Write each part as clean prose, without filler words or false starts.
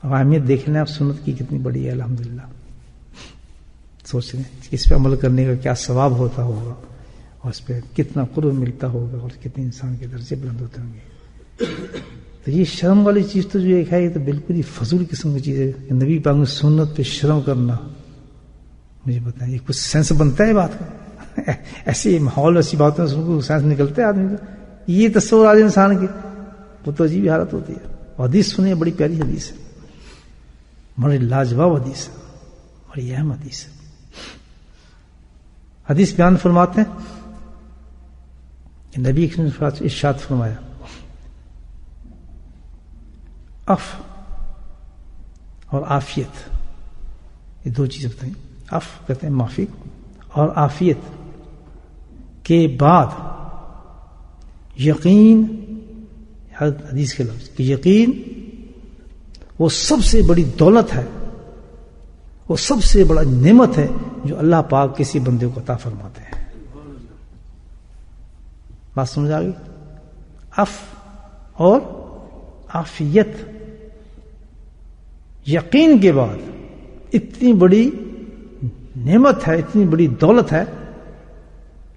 اب اہمیت دیکھ لیں آپ سنت کی کتنی بڑی ہے. الحمدللہ سوچ لیں اس پہ عمل کرنے کا کیا ثواب ہوتا ہوگا اور اس پہ کتنا قرب ملتا ہوگا اور کتنے انسان کے درجے بلند ہوتے ہوں گے. تو یہ شرم والی چیز تو جو ایک ہے یہ تو بالکل ہی فضول قسم کی چیز ہے. نبی پاک نے سنت پہ شرم کرنا, مجھے بتائیں یہ کچھ سینس بنتا ہے بات کا؟ ایسی ماحول ایسی باتیں سن کو سینس نکلتا ہے آدمی کا. یہ تصور آج انسان کی وہ تو عجیب حالت ہوتی ہے. حدیث سنیں, بڑی پیاری حدیث ہے, بڑی لاجواب حدیث ہے, بڑی اہم حدیث ہے. حدیث بیان فرماتے ہیں کہ نبی نے ارشاد فرمایا عف اور عافیت, یہ دو چیزیں بتائیں. عف کہتے ہیں معافی اور عافیت کے بعد یقین, حدیث کے لفظ کہ یقین وہ سب سے بڑی دولت ہے, وہ سب سے بڑا نعمت ہے جو اللہ پاک کسی بندے کو عطا فرماتے ہیں. بات سمجھ آ گئی؟ عف اور عافیت, یقین کے بعد اتنی بڑی نعمت ہے, اتنی بڑی دولت ہے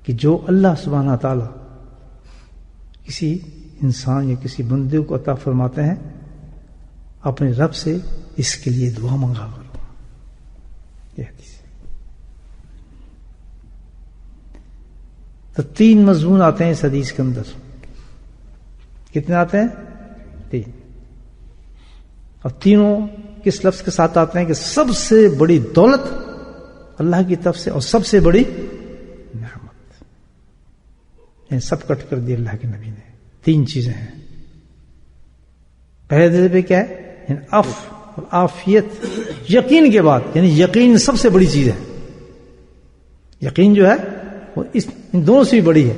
کہ جو اللہ سبحانہ تعالی کسی انسان یا کسی بندے کو عطا فرماتے ہیں, اپنے رب سے اس کے لیے دعا منگا کرو. یہ حدیث ہے. تو 3 مضمون آتے ہیں اس حدیث کے اندر. کتنے آتے ہیں؟ 3. اور تینوں کس لفظ کے ساتھ آتے ہیں کہ سب سے بڑی دولت اللہ کی طرف سے اور سب سے بڑی نعمت, یعنی سب کٹ کر دی اللہ کے نبی نے. 3 چیزیں ہیں. پہلے درجے پہ کیا ہے؟ یعنی عف اور عافیت یقین کے بعد, یعنی یقین سب سے بڑی چیز ہے. یقین جو ہے وہ ان دونوں سے بھی بڑی ہے.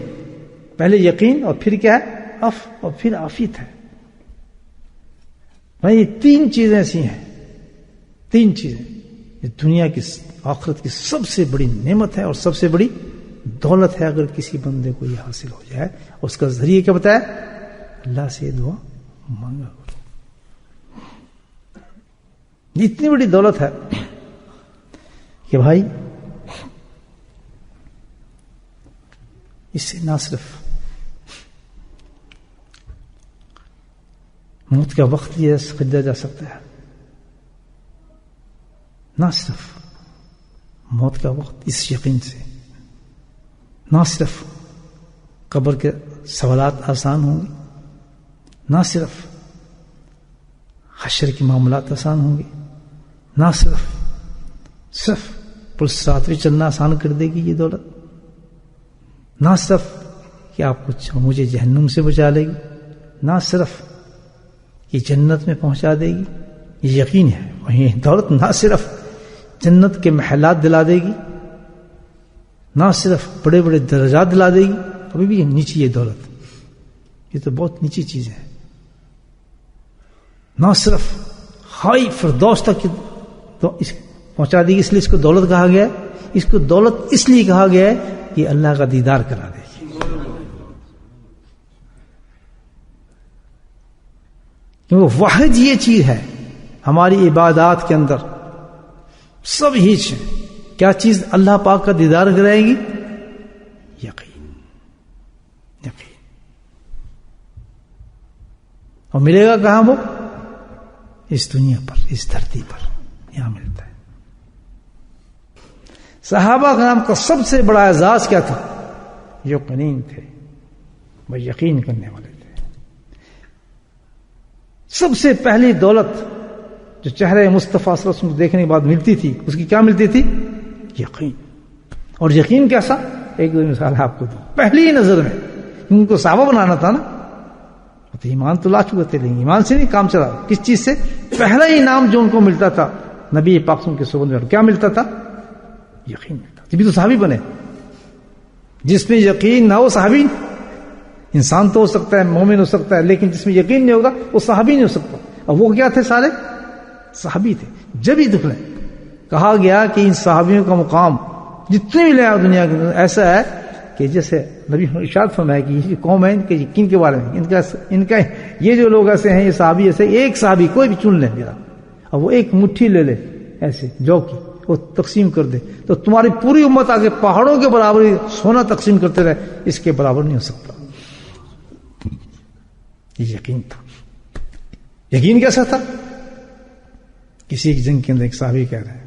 پہلے یقین اور پھر کیا ہے؟ عف اور پھر عافیت ہے. بھائی یہ 3 چیزیں ایسی ہیں, 3 چیزیں یہ دنیا کی آخرت کی سب سے بڑی نعمت ہے اور سب سے بڑی دولت ہے. اگر کسی بندے کو یہ حاصل ہو جائے, اس کا ذریعہ کیا بتایا؟ اللہ سے دعا مانگا کرو. اتنی بڑی دولت ہے کہ بھائی اس سے نہ صرف موت کا وقت یہ خریدا جا سکتا ہے, نہ صرف موت کا وقت اس یقین سے, نہ صرف قبر کے سوالات آسان ہوں گے, نہ صرف حشر کے معاملات آسان ہوں گے, نہ صرف پل صراط پہ چلنا آسان کر دے گی یہ دولت, نہ صرف کہ آپ کو مجھے جہنم سے بچا لے گی, نہ صرف یہ جنت میں پہنچا دے گی, یہ یقین ہے. وہیں دولت نہ صرف جنت کے محلات دلا دے گی, نہ صرف بڑے بڑے درجات دلا دے گی, ابھی بھی نیچی یہ دولت, یہ تو بہت نیچی چیز ہے. نہ صرف ہائی فردوس تک تو پہنچا دے گی, اس لیے اس کو دولت کہا گیا ہے. اس کو دولت اس لیے کہا گیا ہے کہ اللہ کا دیدار کرا دے گی. کیونکہ واحد یہ چیز ہے ہماری عبادات کے اندر, سب ہیچ ہے. کیا چیز اللہ پاک کا دیدار کرائے گی؟ یقین. یقین. اور ملے گا کہاں وہ؟ اس دنیا پر, اس دھرتی پر یہاں ملتا ہے. صحابہ کرام کا سب سے بڑا اعزاز کیا تھا؟ یقین تھے, وہ یقین کرنے والے تھے. سب سے پہلی دولت جو چہرے مصطفیٰ صلی اللہ علیہ وسلم کو دیکھنے کے بعد ملتی تھی, اس کی کیا ملتی تھی؟ یقین. اور یقین کیسا؟ ایک دو مثال آپ کو دوں. پہلی نظر میں ان کو صحابہ بنانا تھا نا, تو ایمان تو لا چکے تھے, لیکن ایمان سے نہیں کام چلا. کس چیز سے؟ پہلا انعام جو ان کو ملتا تھا نبی پاک کے صحبت میں, کیا ملتا تھا؟ یقین ملتا. جبھی تو صحابی بنے. جس میں یقین نہ ہو صحابی, انسان تو ہو سکتا ہے, مومن ہو سکتا ہے, لیکن جس میں یقین نہیں ہوگا وہ صحابی نہیں ہو سکتا. اور وہ کیا تھے؟ سارے صحابی تھے. جب ہی دکھلے کہا گیا کہ ان صحابیوں کا مقام جتنے بھی لے دنیا کے اندر ایسا ہے کہ جیسے نبی ارشاد فرمایا کہ یہ قوم ہے ان کے یقین کے بارے میں, ان کا یہ جو لوگ ایسے ہیں, یہ صحابی ایسے, ایک صحابی کوئی بھی چن لیں میرا, اب وہ ایک مٹھی لے لے ایسے جو کی وہ تقسیم کر دے تو تمہاری پوری امت آگے پہاڑوں کے برابر سونا تقسیم کرتے رہے، اس کے برابر نہیں ہو سکتا. یہ یقین تھا. یقین کیسا تھا؟ کسی ایک جنگ کے اندر ایک صحابی کہہ رہے ہیں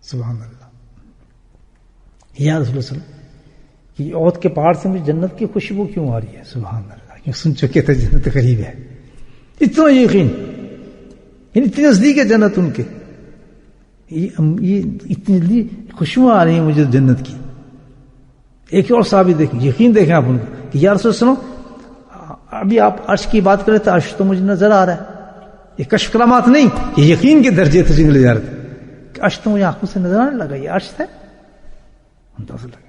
سبحان اللہ یا رسول اللہ صلی اللہ علیہ وسلم کہ عہد کے پہاڑ سے مجھے جنت کی خوشبو کیوں آ رہی ہے؟ سبحان اللہ، کیوں سن چکے تھے جنت قریب ہے. اتنا یقین، اتنی نزدیک ہے جنت ان کے، یہ اتنی جلدی خوشبو آ رہی ہے مجھے جنت کی. ایک اور صحابی دیکھیں، یقین دیکھیں آپ ان کو کہ یا رسول اللہ سنو، ابھی آپ عرش کی بات کرے تو عرش تو مجھے نظر آ رہا ہے. یہ کشف کلامات نہیں، یہ یقین کے درجے تھے جن لے جا رہے تھے کہ عرش تو مجھے آنکھوں سے نظر آنے لگا، یہ عرش ہے اندازہ لگا.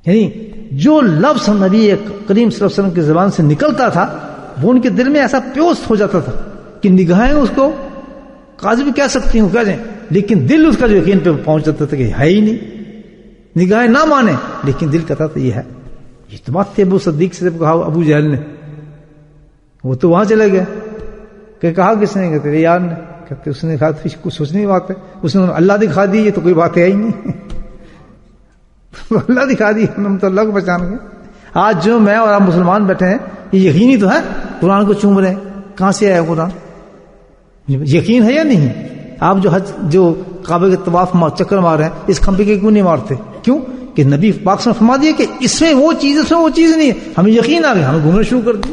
یعنی جو لفظ نبی کریم صلی اللہ علیہ وسلم کی زبان سے نکلتا تھا وہ ان کے دل میں ایسا پیوست ہو جاتا تھا کہ نگاہیں اس کو قاضی بھی کہہ سکتی ہوں کہہ دیں، لیکن دل اس کا جو یقین پہ پہنچ جاتا تھا کہ ہے ہی نہیں. نگاہیں نہ مانے لیکن دل کہتا تھا یہ ہے. یہ تو بات تھی ابو صدیق سے کہا ابو جہل نے، وہ تو وہاں چلے گئے کہ کہا کس نے؟ کہتے یار نے. کہتے اس نے کہا کچھ سوچنے کی بات ہے، اس نے اللہ دکھا دی، یہ تو کوئی بات ہے ہی نہیں. اللہ دکھا دی، ہم تو اللہ کو پہچان گئے. آج جو میں اور آپ مسلمان بیٹھے ہیں یہ یقینی تو ہے، قرآن کو چوم رہے ہیں. کہاں سے آیا قرآن؟ یقین ہے یا نہیں؟ آپ جو حج جو کعبے کے طواف چکر مار رہے ہیں اس کھمبے کے کیوں نہیں مارتے؟ کیوں کہ نبی پاک نے فرما دیا کہ اس میں وہ چیز نہیں ہے. ہمیں یقین آ گیا، ہمیں گھومنا شروع کر دی.